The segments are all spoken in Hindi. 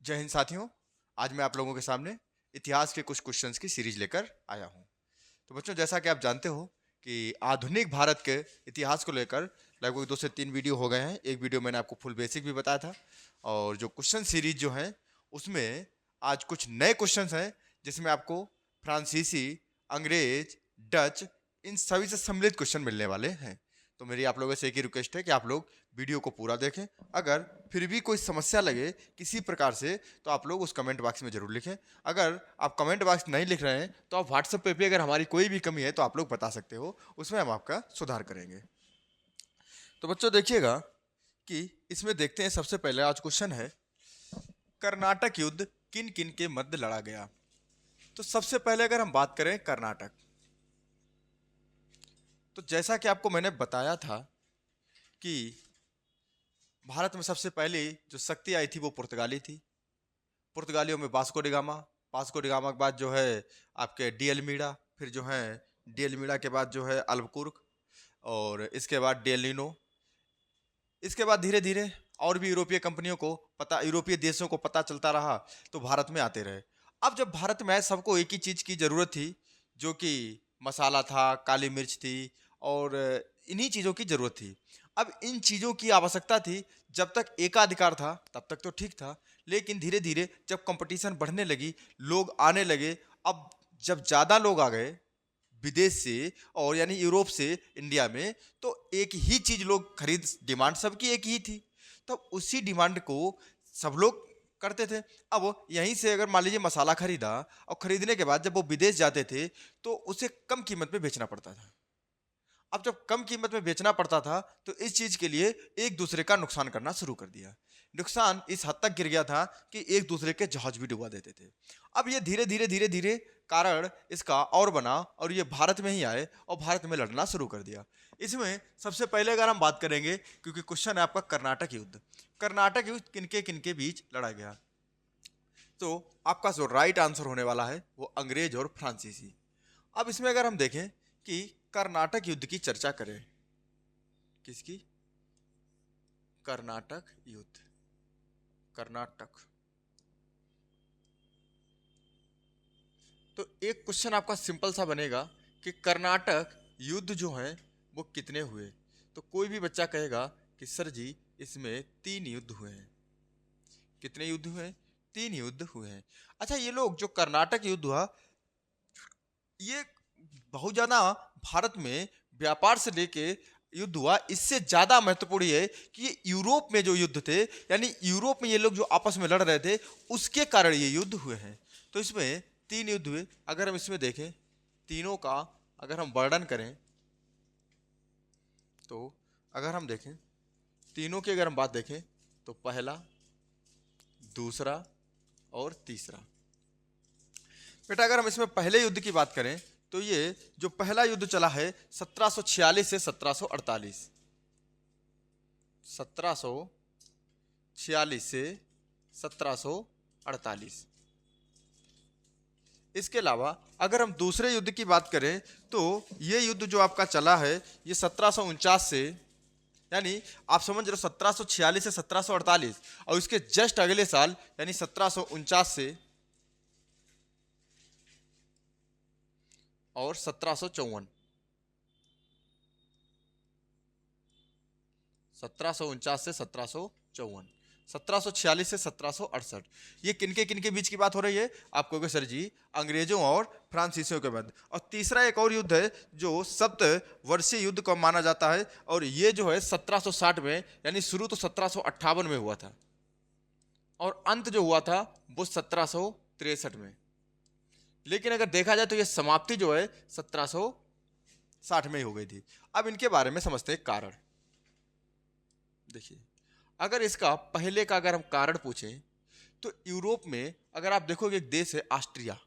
जय हिंद साथियों। आज मैं आप लोगों के सामने इतिहास के कुछ क्वेश्चंस की सीरीज लेकर आया हूं। तो बच्चों, जैसा कि आप जानते हो कि आधुनिक भारत के इतिहास को लेकर लगभग 2 से 3 वीडियो हो गए हैं। एक वीडियो मैंने आपको फुल बेसिक भी बताया था, और जो क्वेश्चन सीरीज जो है उसमें आज कुछ नए क्वेश्चंस हैं, जिसमें आपको फ्रांसीसी, अंग्रेज, डच, इन सभी से सम्मिलित क्वेश्चन मिलने वाले हैं। तो मेरी आप लोगों से एक ही रिक्वेस्ट है कि आप लोग वीडियो को पूरा देखें। अगर फिर भी कोई समस्या लगे किसी प्रकार से, तो आप लोग उस कमेंट बॉक्स में जरूर लिखें। अगर आप कमेंट बॉक्स नहीं लिख रहे हैं तो आप व्हाट्सएप पे भी अगर हमारी कोई भी कमी है तो आप लोग बता सकते हो, उसमें हम आपका सुधार करेंगे। तो बच्चों देखिएगा कि इसमें देखते हैं। सबसे पहले आज क्वेश्चन है, कर्नाटक युद्ध किन किन के मध्य लड़ा गया। तो सबसे पहले अगर हम बात करें कर्नाटक, तो जैसा कि आपको मैंने बताया था कि भारत में सबसे पहले जो शक्ति आई थी वो पुर्तगाली थी। पुर्तगालियों में Vasco D gamma, Vasco D gamma के बाद जो है आपके डी अल्मीडा, फिर जो है डी अल्मीडा के बाद जो है अल्बकुर्क, और इसके बाद डेलिनो। इसके बाद धीरे धीरे और भी यूरोपीय कंपनियों को पता, यूरोपीय देशों को पता चलता रहा, तो भारत में आते रहे। अब जब भारत में आए, सबको एक ही चीज़ की ज़रूरत थी, जो कि मसाला था, काली मिर्च थी, और इन्हीं चीज़ों की ज़रूरत थी। अब इन चीज़ों की आवश्यकता थी। जब तक एकाधिकार था तब तक तो ठीक था, लेकिन धीरे धीरे जब कंपटीशन बढ़ने लगी, लोग आने लगे। अब जब ज़्यादा लोग आ गए विदेश से, और यानी यूरोप से इंडिया में, तो एक ही चीज लोग खरीद, डिमांड सबकी एक ही थी। तब उसी डिमांड को सब लोग करते थे। अब यहीं से अगर मान लीजिए मसाला खरीदा, और खरीदने के बाद जब वो विदेश जाते थे तो उसे कम कीमत पे बेचना पड़ता था। अब जब कम कीमत में बेचना पड़ता था, तो इस चीज के लिए एक दूसरे का नुकसान करना शुरू कर दिया। नुकसान इस हद तक गिर गया था कि एक दूसरे के जहाज भी डुबा देते थे। अब ये धीरे धीरे धीरे धीरे कारण इसका और बना, और ये भारत में ही आए और भारत में लड़ना शुरू कर दिया। इसमें सबसे पहले अगर हम बात करेंगे, क्योंकि क्वेश्चन है आपका कर्नाटक युद्ध, कर्नाटक युद्ध किनके किनके बीच लड़ा गया, तो आपका जो राइट आंसर होने वाला है वो अंग्रेज और फ्रांसीसी। अब इसमें अगर हम देखें कि कर्नाटक युद्ध की चर्चा करें, किसकी, कर्नाटक युद्ध, कर्नाटक, तो एक क्वेश्चन आपका सिंपल सा बनेगा कि कर्नाटक युद्ध जो है वो कितने हुए। तो कोई भी बच्चा कहेगा कि सर जी इसमें 3 युद्ध हुए हैं। कितने युद्ध हुए हैं? 3 युद्ध हुए हैं। अच्छा, ये लोग जो कर्नाटक युद्ध हुआ, ये बहुत ज्यादा भारत में व्यापार से लेके युद्ध हुआ। इससे ज्यादा महत्वपूर्ण ये है कि ये यूरोप में जो युद्ध थे, यानी यूरोप में ये लोग जो आपस में लड़ रहे थे, उसके कारण ये युद्ध हुए हैं। तो इसमें 3 युद्ध हुए। अगर हम इसमें देखें, तीनों का अगर हम वर्णन करें, तो अगर हम देखें तीनों की अगर हम बात देखें, तो पहला, दूसरा और तीसरा। बेटा अगर हम इसमें पहले युद्ध की बात करें, तो ये जो पहला युद्ध चला है 1746 से 1748, 1746 से 1748। इसके अलावा अगर हम दूसरे युद्ध की बात करें, तो ये युद्ध जो आपका चला है ये 1749 से, यानी आप समझ रहे हो 1746 से 1748, और इसके जस्ट अगले साल यानी 1749 से और 1754, 1749 से 1754, 1746 से 1768। ये किनके किनके बीच की बात हो रही है? आपको कहोगे सर जी अंग्रेजों और फ्रांसीसियों के मध्य। और तीसरा एक और युद्ध है जो सप्तवर्षीय युद्ध को माना जाता है, और ये जो है 1760 में, यानी शुरू तो 1758 में हुआ था, और अंत जो हुआ था वो 1763 में। लेकिन अगर देखा जाए तो ये समाप्ति जो है 1760 में ही हो गई थी। अब इनके बारे में समझते हैं कारण। देखिए, अगर इसका पहले का अगर हम कारण पूछें, तो यूरोप में अगर आप देखोगे एक देश है ऑस्ट्रिया,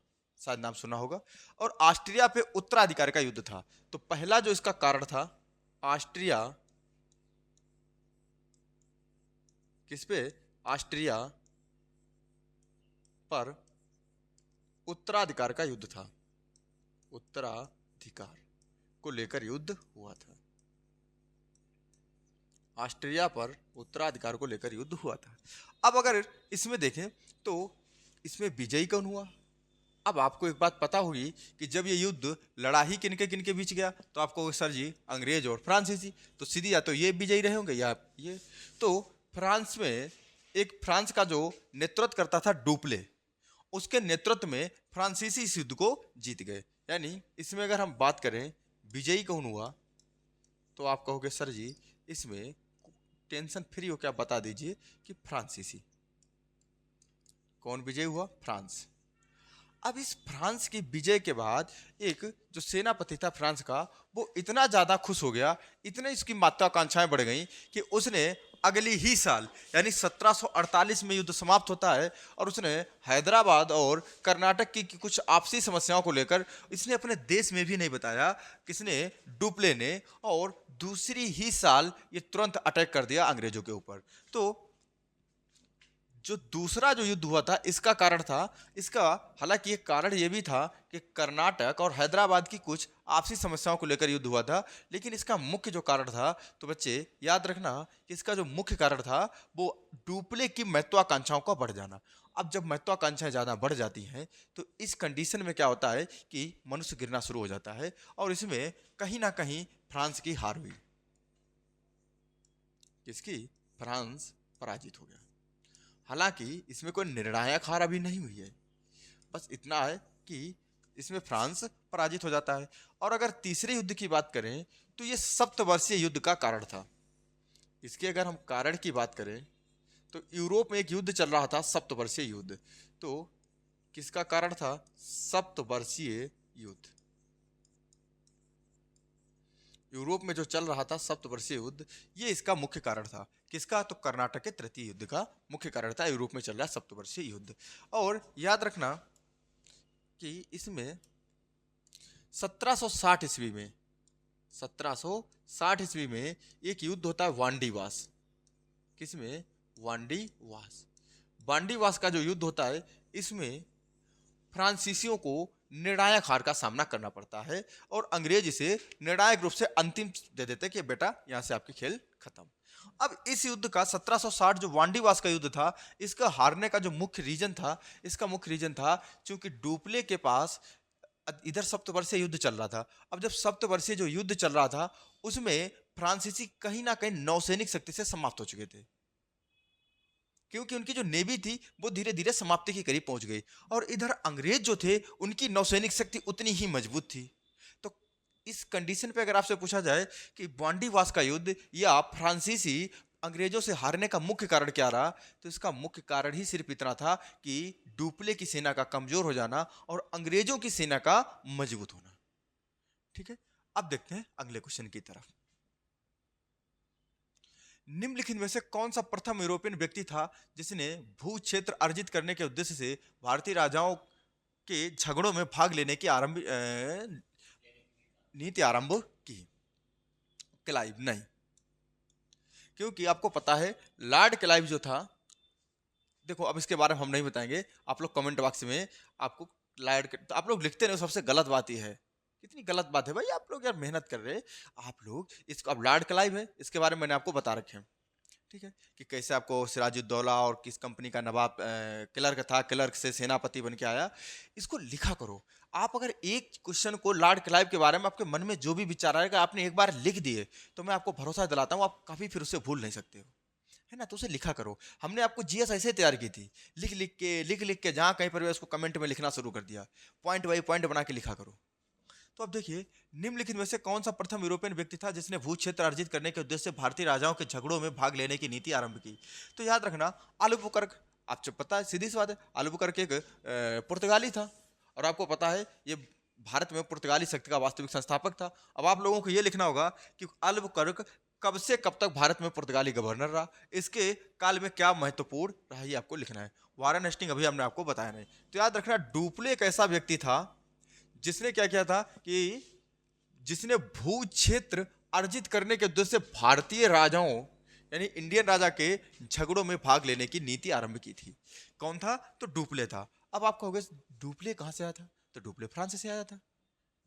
शायद नाम सुना होगा, और ऑस्ट्रिया पे उत्तराधिकार का युद्ध था। तो पहला जो इसका कारण था, ऑस्ट्रिया, किस पे? ऑस्ट्रिया पर उत्तराधिकार का युद्ध था। उत्तराधिकार को लेकर युद्ध हुआ था। ऑस्ट्रिया पर उत्तराधिकार को लेकर युद्ध हुआ था। अब अगर इसमें देखें तो इसमें विजयी कौन हुआ? अब आपको एक बात पता होगी कि जब ये युद्ध लड़ा ही किनके किनके बीच गया, तो आपको सर जी अंग्रेज और फ्रांसीसी, तो सीधी या तो ये विजयी रहे होंगे या ये। तो फ्रांस में एक फ्रांस का जो नेतृत्व करता था डुप्ले, उसके नेतृत्व में फ्रांसीसी इस युद्ध को जीत गए। यानी इसमें अगर हम बात करें विजयी कौन हुआ, तो आप कहोगे सर जी इसमें टेंशन फ्री हो क्या बता दीजिए कि फ्रांसीसी। कौन विजयी हुआ? फ्रांस। अब इस फ्रांस की विजय के बाद एक जो सेनापति था फ्रांस का, वो इतना ज्यादा खुश हो गया, इतने इसकी महत्वाकांक्षाएं बढ़ गई कि उसने अगली ही साल यानी 1748 में युद्ध समाप्त होता है और उसने हैदराबाद और कर्नाटक की कुछ आपसी समस्याओं को लेकर इसने अपने देश में भी नहीं बताया, किसने? डुप्ले ने। और दूसरी ही साल ये तुरंत अटैक कर दिया अंग्रेजों के ऊपर। तो जो दूसरा जो युद्ध हुआ था इसका कारण था, इसका हालांकि एक कारण ये भी था कि कर्नाटक और हैदराबाद की कुछ आपसी समस्याओं को लेकर युद्ध हुआ था, लेकिन इसका मुख्य जो कारण था, तो बच्चे याद रखना कि इसका जो मुख्य कारण था वो डुप्ले की महत्वाकांक्षाओं का बढ़ जाना। अब जब महत्वाकांक्षाएं ज्यादा बढ़ जाती हैं तो इस कंडीशन में क्या होता है कि मनुष्य गिरना शुरू हो जाता है, और इसमें कहीं ना कहीं फ्रांस की हार हुई। किसकी? फ्रांस पराजित हो गया। हालांकि इसमें कोई निर्णायक हार अभी नहीं हुई है, बस इतना है कि इसमें फ्रांस पराजित हो जाता है। और अगर तीसरे युद्ध की बात करें तो ये सप्तवर्षीय युद्ध का कारण था। इसके अगर हम कारण की बात करें तो यूरोप में एक युद्ध चल रहा था, सप्तवर्षीय युद्ध। तो किसका कारण था? सप्तवर्षीय युद्ध। यूरोप में जो चल रहा था सप्तवर्षीय युद्ध, ये इसका मुख्य कारण था। किसका? तो कर्नाटक के तृतीय युद्ध का मुख्य कारण था यूरोप में चल रहा सप्तवर्षीय युद्ध। और याद रखना कि इसमें 1760 ईस्वी में 1760 ईस्वी में एक युद्ध होता है वांडीवास। किसमें? वांडीवास। वांडीवास का जो युद्ध होता है इसमें फ्रांसीसियों को निर्णायक हार का सामना करना पड़ता है और अंग्रेज इसे निर्णायक रूप से अंतिम दे देते कि बेटा यहां से आपकी खेल खत्म। अब इस युद्ध का 1760 जो वांडीवास का युद्ध था, इसका हारने का जो मुख्य रीजन था, इसका मुख्य रीजन था क्योंकि डुप्ले के पास इधर सप्तवर्षीय युद्ध चल रहा था। अब जब सप्तवर्षीय जो युद्ध चल रहा था उसमें फ्रांसीसी कहीं ना कहीं नौसैनिक शक्ति से समाप्त हो चुके थे, क्योंकि उनकी जो नेवी थी वो धीरे धीरे समाप्ति के करीब पहुंच गई, और इधर अंग्रेज जो थे उनकी नौसैनिक शक्ति उतनी ही मजबूत थी। तो इस कंडीशन पे अगर आपसे पूछा जाए कि वांडीवास का युद्ध या फ्रांसीसी अंग्रेजों से हारने का मुख्य कारण क्या रहा, तो इसका मुख्य कारण ही सिर्फ इतना था कि डुप्ले की सेना का कमजोर हो जाना और अंग्रेजों की सेना का मजबूत होना। ठीक है, अब देखते हैं अगले क्वेश्चन की तरफ। निम्नलिखित में से कौन सा प्रथम यूरोपियन व्यक्ति था जिसने भू क्षेत्र अर्जित करने के उद्देश्य से भारतीय राजाओं के झगड़ों में भाग लेने की नीति आरंभ की? क्लाइव नहीं, क्योंकि आपको पता है लॉर्ड क्लाइव जो था, देखो अब इसके बारे में हम नहीं बताएंगे, आप लोग कमेंट बॉक्स में आपको तो आप लोग लिखते नहीं, सबसे गलत बात ही है। कितनी गलत बात है भाई, आप लोग यार मेहनत कर रहे हैं आप लोग। इसको अब लॉर्ड क्लाइव है, इसके बारे में मैंने आपको बता रखे हैं, ठीक है, कि कैसे आपको सिराजुद्दौला और किस कंपनी का नवाब क्लर्क था, क्लर्क से सेनापति बन के आया। इसको लिखा करो। आप अगर एक क्वेश्चन को लॉर्ड क्लाइव के बारे में आपके मन में जो भी विचार आएगा आपने एक बार लिख दिए तो मैं आपको भरोसा दिलाता हूँ आप कभी फिर उसे भूल नहीं सकते हो, है ना। तो उसे लिखा करो। हमने आपको जीएस ऐसे तैयार की थी, लिख लिख के जहां कहीं पर भी उसको कमेंट में लिखना शुरू कर दिया, पॉइंट बाई पॉइंट बना के लिखा करो। तो अब देखिए, निम्नलिखित में से कौन सा प्रथम यूरोपियन व्यक्ति था जिसने भू क्षेत्र अर्जित करने के उद्देश्य से भारतीय राजाओं के झगड़ों में भाग लेने की नीति आरंभ की? तो याद रखना अल्बुकर्क। आपको पता है, सीधी सी बात है, अल्बुकर्क एक पुर्तगाली था और आपको पता है ये भारत में पुर्तगाली शक्ति का वास्तविक संस्थापक था। अब आप लोगों को यह लिखना होगा कि अल्बुकर्क कब से कब तक भारत में पुर्तगाली गवर्नर रहा, इसके काल में क्या महत्वपूर्ण रहा, ये आपको लिखना है। वारेन हेस्टिंग अभी हमने आपको बताया नहीं। तो याद रखना डुप्ले एक ऐसा व्यक्ति था जिसने क्या किया था कि जिसने भू क्षेत्र अर्जित करने के उद्देश्य से भारतीय राजाओं यानी इंडियन राजा के झगड़ों में भाग लेने की नीति आरंभ की थी। कौन था? तो डुप्ले था। अब आप कहोगे डुप्ले कहां से आया था? तो डुप्ले फ्रांस से आया था।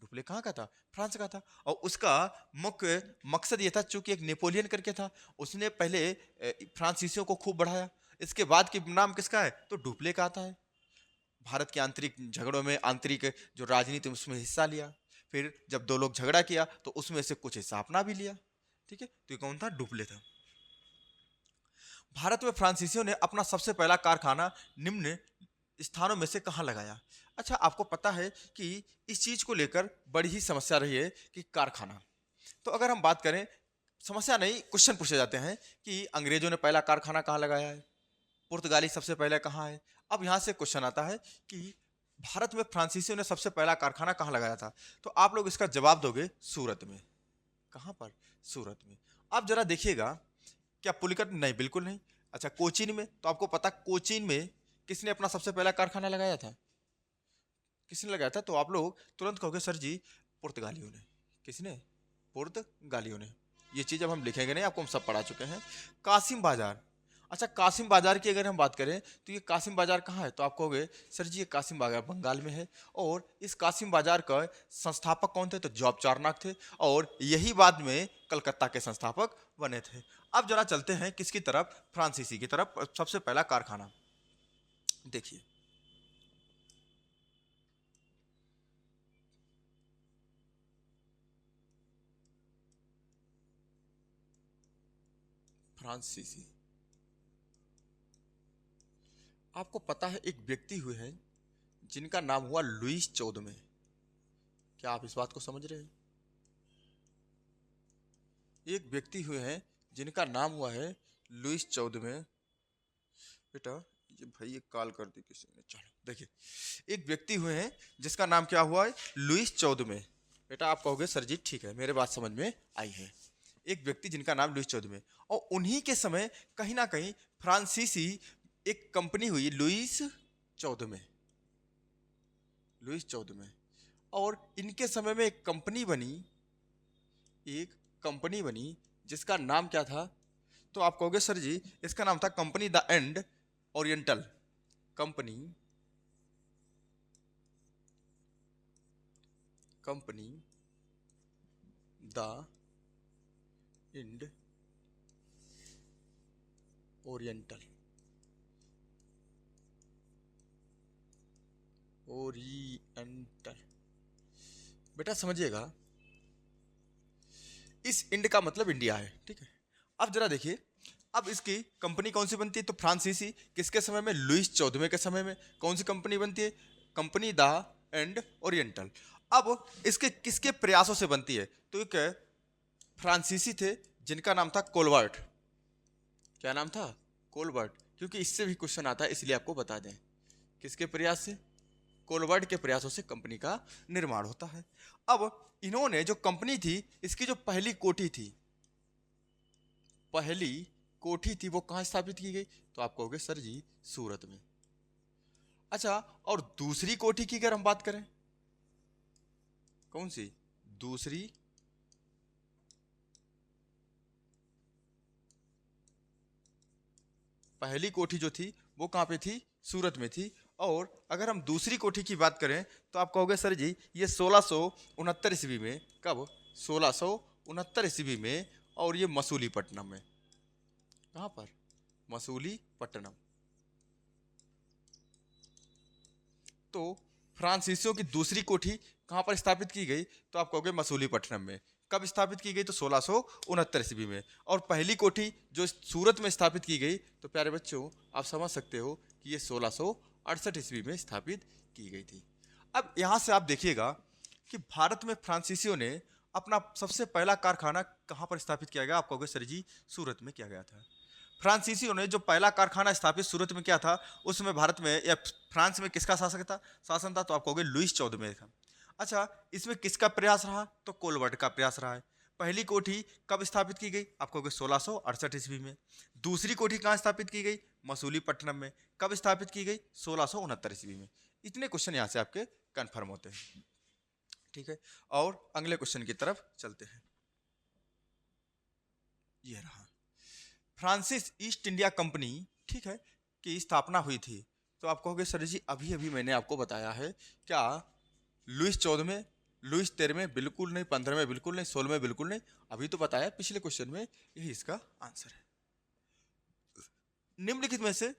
डुप्ले कहाँ का था? फ्रांस का था। और उसका मुख्य मकसद ये था, चूंकि एक नेपोलियन करके था, उसने पहले फ्रांसीसियों को खूब बढ़ाया। इसके बाद की नाम किसका है? तो डुप्ले का आता है। भारत के आंतरिक झगड़ों में, आंतरिक जो राजनीति उसमें हिस्सा लिया। फिर जब दो लोग झगड़ा किया तो उसमें से कुछ हिस्सा अपना भी लिया। ठीक है, तो ये कौन था? डुप्ले था। भारत में फ्रांसीसियों ने अपना सबसे पहला कारखाना निम्न स्थानों में से कहाँ लगाया? अच्छा, आपको पता है कि इस चीज को लेकर बड़ी ही समस्या रही है कि कारखाना। तो अगर हम बात करें, समस्या नहीं, क्वेश्चन पूछे जाते हैं कि अंग्रेजों ने पहला कारखाना कहाँ लगाया है, पुर्तगाली सबसे पहले कहाँ है। अब यहाँ से क्वेश्चन आता है कि भारत में फ्रांसीसियों ने सबसे पहला कारखाना कहाँ लगाया था? तो आप लोग इसका जवाब दोगे सूरत में। कहाँ पर? सूरत में। अब जरा देखिएगा, क्या पुलिकट? नहीं, बिल्कुल नहीं। अच्छा, कोचीन में? तो आपको पता कोचीन में किसने अपना सबसे पहला कारखाना लगाया था? किसने लगाया था? तो आप लोग तुरंत कहोगे सर जी पुर्तगालियों ने। किसने? पुर्तगालियों ने। ये चीज अब हम लिखेंगे नहीं, आपको हम सब पढ़ा चुके हैं। कासिम बाजार। अच्छा, कासिम बाजार की अगर हम बात करें तो ये कासिम बाजार कहाँ है? तो आप कहोगे सर जी ये कासिम बाजार बंगाल में है। और इस कासिम बाजार का संस्थापक कौन थे? तो जॉब चारनाक थे, और यही बाद में कलकत्ता के संस्थापक बने थे। अब जरा चलते हैं किसकी तरफ? फ्रांसीसी की तरफ। सबसे पहला कारखाना देखिए, फ्रांसीसी। आपको पता है एक व्यक्ति हुए हैं जिनका नाम हुआ लुईस 14वें। क्या आप इस बात को समझ रहे हैं? एक व्यक्ति हुए हैं जिनका नाम हुआ है लुईस 14वें। बेटा ये भाई ये कॉल कर दी किसी ने, चलो देखिए। एक व्यक्ति हुए हैं जिसका नाम क्या हुआ है? लुईस 14वें। बेटा आप कहोगे सर जी ठीक है, मेरे बात समझ में आई है। एक व्यक्ति जिनका नाम लुईस 14वें, और उन्हीं के समय कहीं ना कहीं फ्रांसीसी एक कंपनी हुई लुईस 14वें। लुईस 14वें। और इनके समय में एक कंपनी बनी, एक कंपनी बनी जिसका नाम क्या था? तो आप कहोगे सर जी इसका नाम था कंपनी द एंड ओरिएंटल। कंपनी, कंपनी द इंड ओरिएंटल। ओरिएंटल। बेटा समझिएगा, इस इंड का मतलब इंडिया है, ठीक है। अब जरा देखिए, अब इसकी कंपनी कौन सी बनती है? तो फ्रांसीसी। किसके समय में? लुईस 14वें के समय में। कौन सी कंपनी बनती है? कंपनी द एंड ओरिएंटल। अब इसके किसके प्रयासों से बनती है? तो एक फ्रांसीसी थे जिनका नाम था कोलवर्ट। क्या नाम था? कोलवर्ट। क्योंकि इससे भी क्वेश्चन आता है इसलिए आपको बता दें। किसके प्रयास से? कोलवर्ट के प्रयासों से कंपनी का निर्माण होता है। अब इन्होंने जो कंपनी थी, इसकी जो पहली कोठी थी, पहली कोठी थी वो कहाँ स्थापित की गई? तो आप कहोगे सर जी सूरत में। अच्छा, और दूसरी कोठी की अगर हम बात करें, कौन सी? दूसरी पहली कोठी जो थी वो कहाँ पे थी? सूरत में थी। और अगर हम दूसरी कोठी की बात करें तो आप कहोगे सर जी ये 1669 ईस्वी में। कब? 1669 ईस्वी में। और ये मसूलीपट्टनम में। कहाँ पर? मसूलीपट्टनम। तो फ्रांसीसियों की दूसरी कोठी कहाँ पर स्थापित की गई? तो आप कहोगे मसूलीपट्टनम में। कब स्थापित की गई? तो 1669 ईस्वी में। और पहली कोठी जो सूरत में स्थापित की गई, तो प्यारे बच्चों आप समझ सकते हो कि ये 1668 ईस्वी में स्थापित की गई थी। अब यहाँ से आप देखिएगा कि भारत में फ्रांसीसियों ने अपना सबसे पहला कारखाना कहाँ पर स्थापित किया गया? आप कहोगे सर जी सूरत में किया गया था। फ्रांसीसियों ने जो पहला कारखाना स्थापित सूरत में किया था, उसमें भारत में या फ्रांस में किसका शासन था? तो आप कहोगे लुईस 14वें का। अच्छा, इसमें किसका प्रयास रहा? तो कोलवर्ट का प्रयास रहा है। पहली कोठी कब स्थापित की गई? आप कहोगे 1668 ईस्वी में। दूसरी कोठी कहाँ स्थापित की गई? मसूलीपट्टनम में। कब स्थापित की गई? 1669 ईस्वी में। इतने क्वेश्चन यहाँ से आपके कंफर्म होते हैं, ठीक है। और अगले क्वेश्चन की तरफ चलते हैं। ये रहा, फ्रांसिस ईस्ट इंडिया कंपनी, ठीक है, की स्थापना हुई थी। तो आप कहोगे सर जी अभी अभी मैंने आपको बताया है, क्या लुईस 14वें लुईस 13वें बिल्कुल नहीं, 15वें बिल्कुल नहीं, 16वें बिल्कुल नहीं। अभी तो बताया पिछले क्वेश्चन में, यही इसका आंसर है। निम्नलिखित में से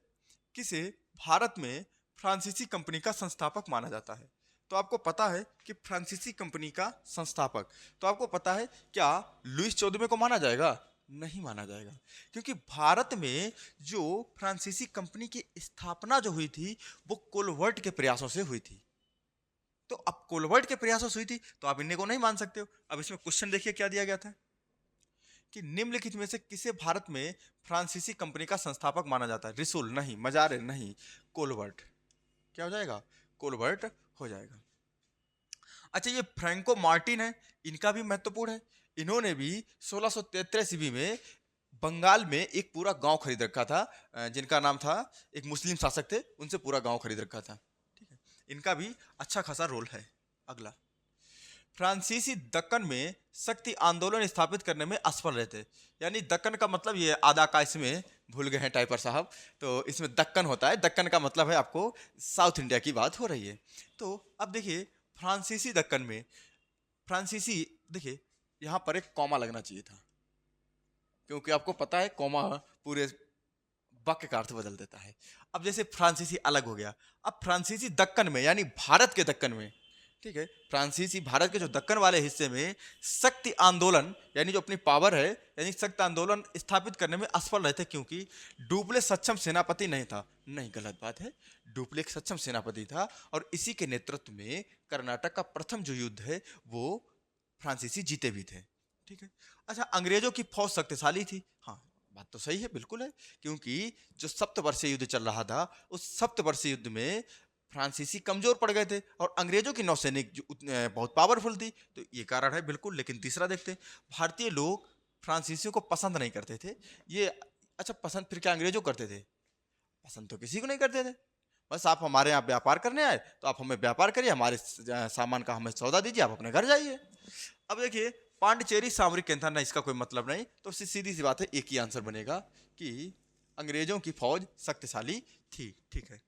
किसे भारत में फ्रांसीसी कंपनी का संस्थापक माना जाता है? तो आपको पता है कि फ्रांसीसी कंपनी का संस्थापक, तो आपको पता है क्या लुईस 14वें को माना जाएगा? नहीं माना जाएगा, क्योंकि भारत में जो फ्रांसीसी कंपनी की स्थापना जो हुई थी वो कोलवर्ट के प्रयासों से हुई थी। तो अब कोलवर्ट के प्रयासों से हुई थी तो आप इन्हें को नहीं मान सकते हो। अब इसमें क्वेश्चन देखिए क्या दिया गया था कि निम्नलिखित में से किसे भारत में फ्रांसीसी कंपनी का संस्थापक माना जाता है? रिसुल नहीं, मजारे नहीं, कोलवर्ट। क्या हो जाएगा? कोलवर्ट हो जाएगा। अच्छा, ये फ्रैंको मार्टिन है, इनका भी महत्वपूर्ण है। इन्होंने भी 1633 ईस्वी में बंगाल में एक पूरा गांव खरीद रखा था, जिनका नाम था, एक मुस्लिम शासक थे, उनसे पूरा गांव खरीद रखा था। ठीक है, इनका भी अच्छा खासा रोल है। अगला, फ्रांसीसी दक्कन में शक्ति आंदोलन स्थापित करने में असफल रहे थे। यानी दक्कन का मतलब ये आधा का इसमें भूल गए हैं टाइपर साहब, तो इसमें दक्कन होता है, दक्कन का मतलब है आपको साउथ इंडिया की बात हो रही है। तो अब देखिए फ्रांसीसी दक्कन में, फ्रांसीसी, देखिए यहाँ पर एक कॉमा लगना चाहिए था, क्योंकि आपको पता है कॉमा पूरे वाक्य का अर्थ बदल देता है। अब जैसे फ्रांसीसी अलग हो गया, अब फ्रांसीसी दक्कन में यानी भारत के दक्कन में, ठीक है, फ्रांसीसी भारत के जो दक्कन वाले हिस्से में शक्ति आंदोलन यानी जो अपनी पावर है, यानी शक्ति आंदोलन स्थापित करने में असफल रहे थे, क्योंकि डुप्ले सक्षम सेनापति नहीं था। नहीं, गलत बात है, डुप्ले एक सक्षम सेनापति था, और इसी के नेतृत्व में कर्नाटक का प्रथम जो युद्ध है वो फ्रांसीसी जीते भी थे। ठीक है। अच्छा, अंग्रेजों की फौज शक्तिशाली थी। हाँ, बात तो सही है, बिल्कुल है, क्योंकि जो सप्तवर्षीय युद्ध चल रहा था उस सप्तवर्षीय युद्ध में फ्रांसीसी कमजोर पड़ गए थे और अंग्रेजों की नौसैनिक बहुत पावरफुल थी, तो ये कारण है बिल्कुल। लेकिन तीसरा देखते हैं, भारतीय लोग फ्रांसीसियों को पसंद नहीं करते थे। ये अच्छा, पसंद फिर क्या अंग्रेजों करते थे? पसंद तो किसी को नहीं करते थे। बस आप हमारे यहाँ व्यापार करने आए तो आप हमें व्यापार करिए, हमारे सामान का हमें सौदा दीजिए, आप अपने घर जाइए। अब देखिए, पांडिचेरी सामरिक केंद्र था ना, इसका कोई मतलब नहीं, तो सीधी सी बात है, एक ही आंसर बनेगा कि अंग्रेजों की फौज शक्तिशाली थी। ठीक है।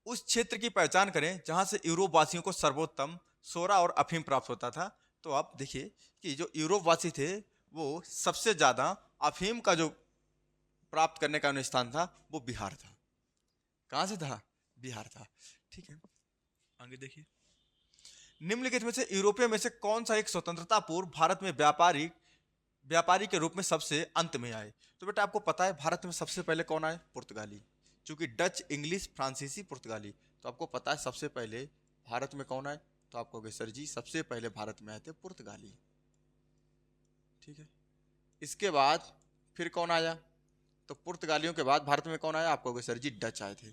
उस क्षेत्र की पहचान करें जहां से यूरोप वासियों को सर्वोत्तम सोरा और अफीम प्राप्त होता था। तो आप देखिए कि जो यूरोप वासी थे वो सबसे ज्यादा अफीम का जो प्राप्त करने का उन्हें स्थान था वो बिहार था। कहां से था? बिहार था। ठीक है, आगे देखिए, निम्नलिखित में से यूरोपियों में से कौन सा एक स्वतंत्रता पूर्व भारत में व्यापारी के रूप में सबसे अंत में आए? तो बेटा आपको पता है भारत में सबसे पहले कौन आए? पुर्तगाली। चूंकि डच, इंग्लिश, फ्रांसीसी, पुर्तगाली, तो आपको पता है सबसे पहले भारत में कौन आए? तो आप कहोगे सर जी सबसे पहले भारत में आए थे पुर्तगाली। ठीक है, इसके बाद फिर कौन आया? तो पुर्तगालियों के बाद भारत में कौन आया? आप कहोगे सर जी डच आए थे।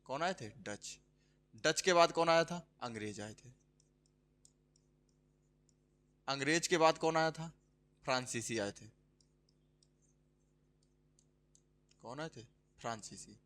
कौन आए थे? डच। डच के बाद कौन आया था? अंग्रेज आए थे। अंग्रेज के बाद कौन आया था? फ्रांसीसी आए थे। कौन आए थे? फ्रांसीसी।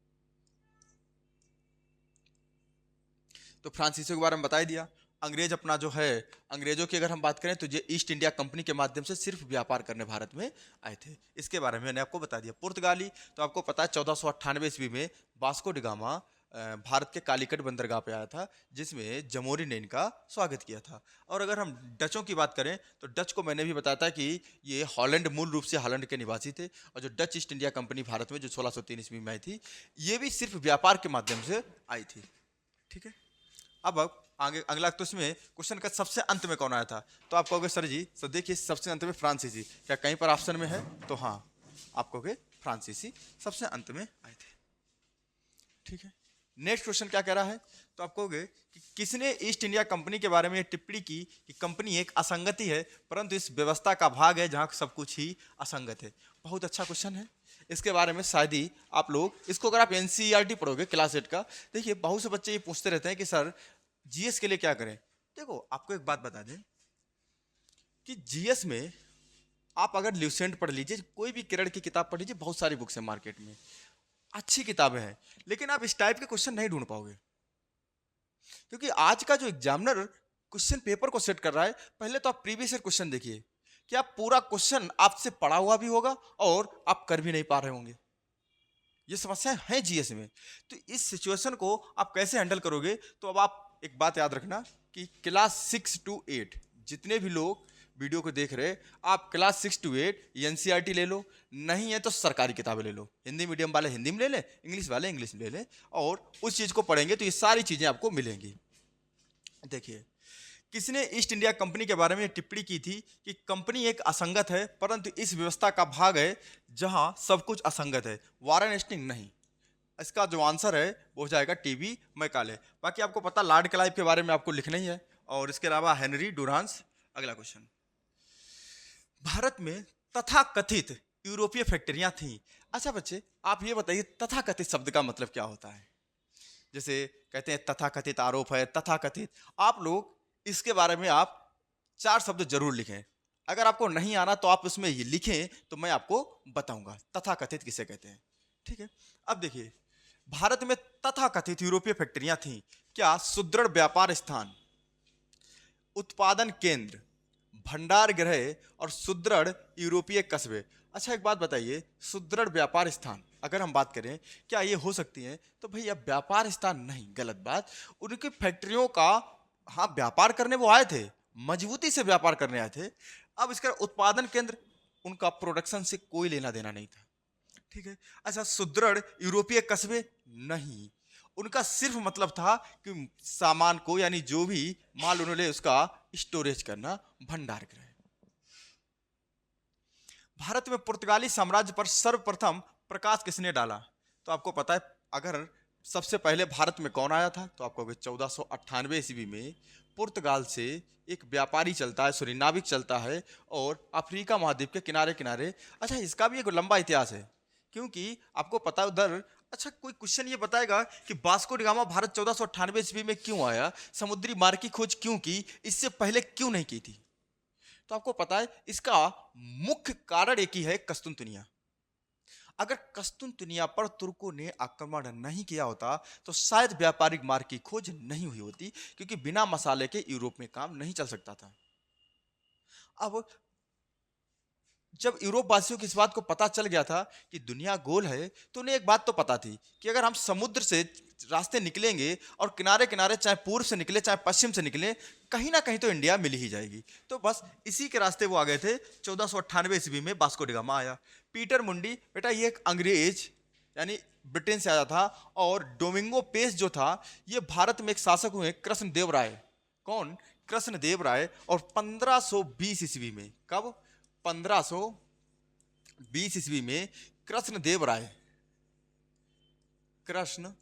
तो फ्रांसीसियों के बारे में बता ही दिया। अंग्रेज अपना जो है, अंग्रेजों की अगर हम बात करें तो ये ईस्ट इंडिया कंपनी के माध्यम से सिर्फ व्यापार करने भारत में आए थे, इसके बारे में मैंने आपको बता दिया। पुर्तगाली, तो आपको पता है 1498 ईस्वी में वास्को डी गामा भारत के कालीकट बंदरगाह पे आया था, जिसमें जमोरी ने इनका स्वागत किया था। और अगर हम डचों की बात करें तो डच को मैंने भी बताया था कि ये हॉलैंड, मूल रूप से हॉलैंड के निवासी थे, और जो Dutch east India company Bharat में जो 1603 ईस्वी में आई थी, ये भी सिर्फ व्यापार के माध्यम से आई थी। ठीक है, अब आगे अगला, तो इसमें क्वेश्चन का सबसे अंत में कौन आया था? तो आप कहोगे सर जी, तो देखिए सबसे अंत में फ्रांसीसी, क्या कहीं पर ऑप्शन में है? तो हाँ, आप कहोगे फ्रांसीसी सबसे अंत में आए थे। ठीक है, नेक्स्ट क्वेश्चन क्या कह रहा है? तो आप कहोगे कि किसने ईस्ट इंडिया कंपनी के बारे में टिप्पणी की कि कंपनी एक असंगति है, परंतु इस व्यवस्था का भाग है जहां सब कुछ ही असंगत है। बहुत अच्छा क्वेश्चन है, इसके बारे में शायद ही आप लोग इसको, अगर आप एनसीईआरटी पढ़ोगे क्लास 8 का, देखिए बहुत से बच्चे ये पूछते रहते हैं कि सर जीएस के लिए क्या करें। देखो आपको एक बात बता दें कि जीएस में आप अगर ल्यूसेंट पढ़ लीजिए, कोई भी किरण की किताब पढ़ लीजिए, बहुत सारी बुक्स हैं मार्केट में, अच्छी किताबें हैं, लेकिन आप इस टाइप के क्वेश्चन नहीं ढूंढ पाओगे, क्योंकि आज का जो एग्जामिनर क्वेश्चन पेपर को सेट कर रहा है, पहले तो आप प्रीवियस ईयर क्वेश्चन देखिए कि आप पूरा क्वेश्चन आपसे पढ़ा हुआ भी होगा और आप कर भी नहीं पा रहे होंगे। ये समस्या है जीएस में। तो इस सिचुएशन को आप कैसे हैंडल करोगे? तो अब आप एक बात याद रखना कि क्लास 6 to 8 जितने भी लोग वीडियो को देख रहे, आप क्लास 6 to 8 एनसीईआरटी ले लो, नहीं है तो सरकारी किताबें ले लो। हिंदी मीडियम वाले हिंदी में ले लें, इंग्लिश वाले इंग्लिश में ले लें, और उस चीज़ को पढ़ेंगे तो ये सारी चीज़ें आपको मिलेंगी। देखिए, किसने ईस्ट इंडिया कंपनी के बारे में टिप्पणी की थी कि कंपनी एक असंगत है, परंतु इस व्यवस्था का भाग है जहां सब कुछ असंगत है। वारेन हेस्टिंग नहीं। इसका जो आंसर है वो हो जाएगा टीबी मैकाले। बाकी आपको पता लॉर्ड क्लाइव के बारे में आपको लिखना ही है, और इसके अलावा हेनरी डुरांस। अगला क्वेश्चन, भारत में तथाकथित यूरोपीय फैक्ट्रियां थीं। अच्छा बच्चे, आप ये बताइए तथाकथित शब्द का मतलब क्या होता है? जैसे कहते हैं तथाकथित आरोप है, तथाकथित, आप लोग इसके बारे में आप 4 शब्द जरूर लिखें। अगर आपको नहीं आना तो आप उसमें ये लिखें तो मैं आपको बताऊंगा तथाकथित किसे कहते हैं। ठीक है, अब देखिए, भारत में तथाकथित यूरोपीय फैक्ट्रियां थीं। क्या? सुदृढ़ व्यापार स्थान, उत्पादन केंद्र, भंडार गृह और सुदृढ़ यूरोपीय कस्बे। अच्छा एक बात बताइए, सुदृढ़ व्यापार स्थान अगर हम बात करें, क्या ये हो सकती है? तो भैया व्यापार स्थान नहीं, गलत बात। उनकी फैक्ट्रियों का, हाँ व्यापार करने वो आए थे, मजबूती से व्यापार करने आए थे। अब इसका उत्पादन केंद्र, उनका प्रोडक्शन से कोई लेना देना नहीं था। ठीक है। अच्छा, सुदृढ़ यूरोपीय कस्बे नहीं, उनका सिर्फ मतलब था कि सामान को, यानी जो भी माल उन्होंने उसका स्टोरेज करना, भंडार गृह। भारत में पुर्तगाली साम्राज्य पर सर्वप्रथम प्रकाश किसने डाला? तो आपको पता है, अगर सबसे पहले भारत में कौन आया था तो आपको 1498 ईस्वी में पुर्तगाल से एक व्यापारी चलता है, सॉरी नाविक चलता है, और अफ्रीका महाद्वीप के किनारे किनारे। अच्छा, इसका भी एक लंबा इतिहास है, क्योंकि आपको पता है उधर। अच्छा, कोई क्वेश्चन ये बताएगा कि वास्को डी गामा भारत 1498 ईस्वी में क्यों आया, समुद्री मार्ग की खोज क्यों की, इससे पहले क्यों नहीं की थी? तो आपको पता है इसका मुख्य कारण एक ही है, कस्तुनतुनिया। अगर कस्तुनतुनिया पर तुर्कों ने आक्रमण नहीं किया होता तो शायद व्यापारिक मार्ग की खोज नहीं हुई होती, क्योंकि बिना मसाले के यूरोप में काम नहीं चल सकता था। अब जब यूरोप वासियों को इस बात को पता चल गया था कि दुनिया गोल है, तो उन्हें एक बात तो पता थी कि अगर हम समुद्र से रास्ते निकलेंगे और किनारे किनारे चाहे पूर्व से निकले चाहे पश्चिम से निकले, कहीं ना कहीं तो इंडिया मिल ही जाएगी। तो बस इसी के रास्ते वो आ गए थे। 1498 ईस्वी में वास्को डी गामा आया। पीटर मुंडी, बेटा ये एक अंग्रेज यानी ब्रिटेन से आया था, और डोमिंगो पेस जो था, ये भारत में एक शासक हुए कृष्णदेव राय। कौन? कृष्णदेव राय। और 1520 ईस्वी में, कब? 1520 ईस्वी में कृष्णदेव राय, कृष्णदेव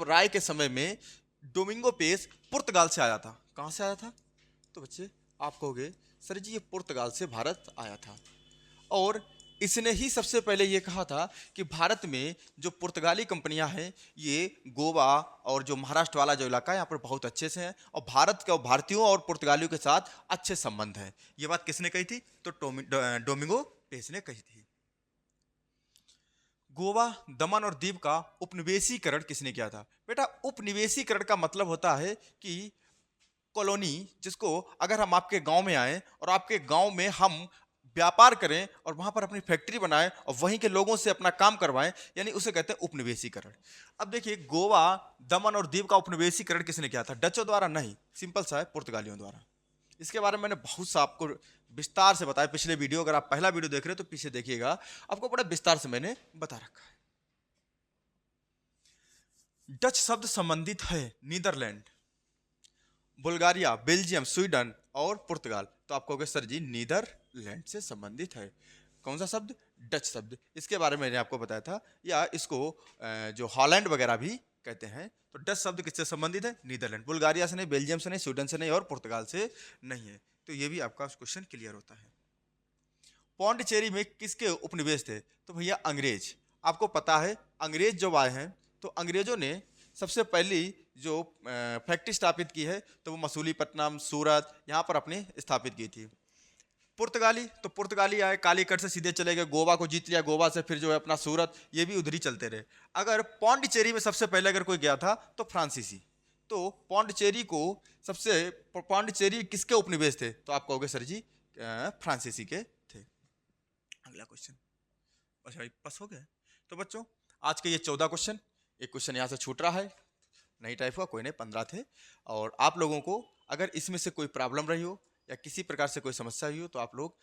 राय के समय में डोमिंगो पेस पुर्तगाल से आया था। कहां से आया था? तो बच्चे आप कहोगे सर जी ये पुर्तगाल से भारत आया था, और इसने ही सबसे पहले ये कहा था कि भारत में जो पुर्तगाली कंपनियां हैं, ये गोवा और जो महाराष्ट्र वाला जो इलाका है यहाँ पर बहुत अच्छे से हैं, और भारत के और भारतीयों और पुर्तगालियों के साथ अच्छे संबंध हैं। ये बात किसने कही थी? तो डोमिंगो पेस ने कही थी। गोवा, दमन और दीव का उपनिवेशीकरण किसने किया था? बेटा उपनिवेशीकरण का मतलब होता है कि कॉलोनी, जिसको अगर हम आपके गांव में आए और आपके गांव में हम व्यापार करें और वहां पर अपनी फैक्ट्री बनाएं और वहीं के लोगों से अपना काम करवाएं, यानी उसे कहते हैं उपनिवेशीकरण। अब देखिए, गोवा, दमन और दीव का उपनिवेशीकरण किसने किया था? डचों द्वारा नहीं, सिंपल सा है, पुर्तगालियों द्वारा। इसके बारे में मैंने बहुत सा आपको विस्तार से बताया पिछले वीडियो। अगर आप पहला वीडियो देख रहे हो तो पीछे देखिएगा, आपको बड़ा विस्तार से मैंने बता रखा है। डच शब्द संबंधित है नीदरलैंड, बुल्गारिया, बेल्जियम, स्वीडन और पुर्तगाल। तो आप कहोगे सर जी नीदरलैंड से संबंधित है। कौन सा शब्द? डच शब्द। इसके बारे में मैंने आपको बताया था, या इसको जो हॉलैंड वगैरह भी कहते हैं। तो डच शब्द किससे संबंधित है? नीदरलैंड। बुल्गारिया से नहीं, बेल्जियम से नहीं, स्वीडन से नहीं और पुर्तगाल से नहीं है। तो ये भी आपका क्वेश्चन क्लियर होता है। पौंडीचेरी में किसके उपनिवेश थे? तो भैया अंग्रेज। आपको पता है अंग्रेज जब आए हैं तो अंग्रेजों ने सबसे पहली जो फैक्ट्री स्थापित की है तो वो मसूलीपट्टनम, सूरत, यहाँ पर अपने स्थापित की थी। पुर्तगाली, तो पुर्तगाली आए, कालीकट से सीधे चले गए, गोवा को जीत लिया, गोवा से फिर जो है अपना सूरत, ये भी उधर ही चलते रहे। अगर पौंडीचेरी में सबसे पहले अगर कोई गया था तो फ्रांसीसी। तो पौंडीचेरी किसके उपनिवेश थे? तो आप कहोगे सर जी फ्रांसीसी के थे। अगला क्वेश्चन, अच्छा पास हो गया। तो बच्चों आज के ये 14 क्वेश्चन, एक क्वेश्चन यहाँ से छूट रहा है, नहीं टाइप हुआ, कोई नहीं, 15 थे। और आप लोगों को अगर इसमें से कोई प्रॉब्लम रही हो या किसी प्रकार से कोई समस्या हुई हो तो आप लोग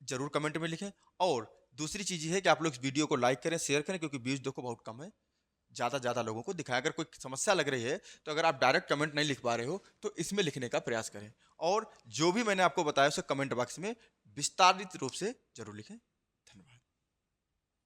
जरूर कमेंट में लिखें। और दूसरी चीज़ ये है कि आप लोग इस वीडियो को लाइक करें, शेयर करें, क्योंकि व्यूज देखो बहुत कम है, ज़्यादा लोगों को दिखाएं। अगर कोई समस्या लग रही है तो अगर आप डायरेक्ट कमेंट नहीं लिख पा रहे हो तो इसमें लिखने का प्रयास करें, और जो भी मैंने आपको बताया उसे कमेंट बॉक्स में विस्तारित रूप से जरूर लिखें।